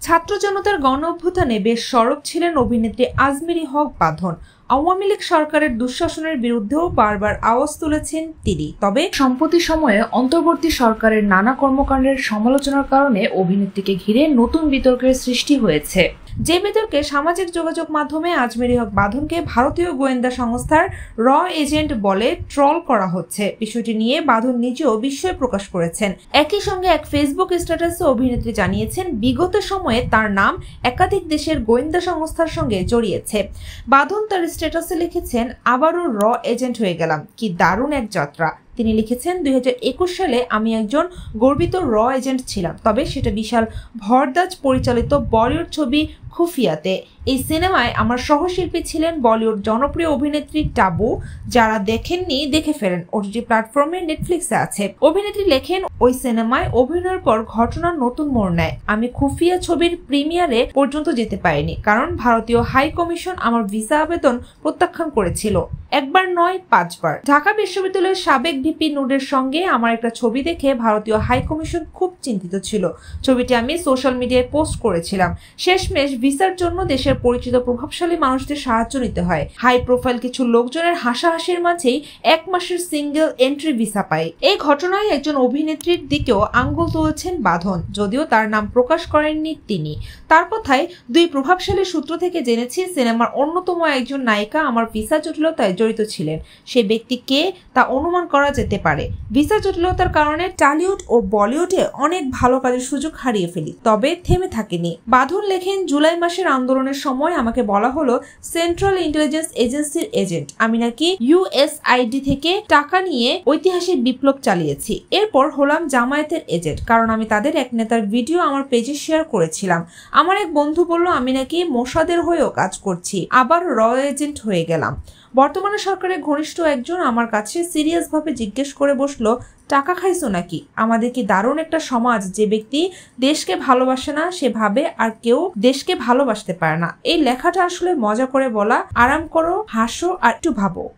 ছাত্র জনতার গণ অভ্যুত্থানে বেশ সরব ছিলেন অভিনেত্রী আজমেরী হক বাঁধন। আওয়ামী লীগ সরকারের দুঃশাসনের বিরুদ্ধেও বারবার আওয়াজ তুলেছেন তিনি। তবে সম্প্রতি সময়ে অন্তর্বর্তী সরকারের নানা কর্মকাণ্ডের সমালোচনার কারণে অভিনেত্রীকে ঘিরে নতুন বিতর্কের সৃষ্টি হয়েছে। যে বিতর্কে সামাজিক যোগাযোগ মাধ্যমে আজমেরী হক বাঁধনকে ভারতীয় গোয়েন্দা সংস্থার র এজেন্ট বলে ট্রল করা হচ্ছে। বিষয়টি নিয়ে বাঁধন নিজেও বিস্ময় প্রকাশ করেছেন। একই সঙ্গে এক ফেসবুক স্ট্যাটাসে অভিনেত্রী জানিয়েছেন, বিগত সময়ে তার নাম একাধিক দেশের গোয়েন্দা সংস্থার সঙ্গে জড়িয়েছে। বাঁধন তার স্ট্যাটাসে লিখেছেন, আবারও র এজেন্ট হয়ে গেলাম, কি দারুণ এক যাত্রা। তিনি লিখেছেন, 2021 সালে আমি একজন গর্বিত র এজেন্ট ছিলাম, তবে সেটা বিশাল ভরদ্বাজ পরিচালিত বলিউড ছবি খুফিয়াতে। এই সিনেমায় আমার সহশিল্পী ছিলেন বলিউড জনপ্রিয় অভিনেত্রী টাবু। যারা দেখেননি দেখে ফেলেন, ওটিটি প্ল্যাটফর্মে নেটফ্লিক্সে আছে। অভিনেত্রী লেখেন, ওই সিনেমায় অভিনয়ের পর ঘটনার নতুন মোড় নেয়। আমি খুফিয়া ছবির প্রিমিয়ারে পর্যন্ত যেতে পারিনি, কারণ ভারতীয় হাই কমিশন আমার ভিসা আবেদন প্রত্যাখ্যান করেছিল। একবার নয়, 5 বার। ঢাকা বিশ্ববিদ্যালয়ের সাবেক ভিপি নুডের সঙ্গে আমার একটা ছবি দেখে ভারতীয় হাই কমিশন খুব চিন্তিত ছিল। ছবিটি আমি সোশ্যাল মিডিয়ায় পোস্ট করেছিলাম। শেষমেশ ভিসার জন্য দেশের পরিচিত প্রভাবশালী মানুষদের সাহায্য নিতে হয়। হাই প্রোফাইল কিছু লোকজনের হাসাহাসির মাঝেই 1 মাসের সিঙ্গেল এন্ট্রি ভিসা পায়। এই ঘটনায় একজন অভিনেত্রীর দিকেও আঙ্গুল তুলেছেন বাঁধন, যদিও তার নাম প্রকাশ করেননি তিনি। তার কথায়, 2 প্রভাবশালী সূত্র থেকে জেনেছি সিনেমার অন্যতম একজন নায়িকা আমার ভিসা জটিলতায় জড়িত ছিলেন। সে ব্যক্তি কে তা অনুমান করা যেতে পারে। ভিসা জটিলতার কারণে টলিউড ও বলিউডে অনেক ভালো কাজের সুযোগ হারিয়ে ফেলি, তবে থেমে থাকেনি। বাঁধন লেখেন, জুলাই মাসের আন্দোলনের সময় আমাকে বলা হলো সেন্ট্রাল ইন্টেলিজেন্স এজেন্সির এজেন্ট। আমি নাকি ইউএসআইডি থেকে টাকা নিয়ে ঐতিহাসিক বিপ্লব চালিয়েছি। এরপর হলাম জামায়াতের এজেন্ট, কারণ আমি তাদের এক নেতার ভিডিও আমার পেজে শেয়ার করেছিলাম। আমার এক বন্ধু বলল আমি নাকি মোসাদের হয়েও কাজ করছি। আবার র এজেন্ট হয়ে গেলাম। বর্তমানে সরকারের ঘনিষ্ঠ একজন আমার কাছে সিরিয়াস ভাবে জিজ্ঞেস করে বসলো, টাকা খাইছো নাকি? আমাদের কি দারুণ একটা সমাজ, যে ব্যক্তি দেশকে ভালোবাসে না সে ভাবে আর কেউ দেশকে ভালোবাসতে পারে না। এই লেখাটা আসলে মজা করে বলা। আরাম করো, হাসো আর একটু ভাবো।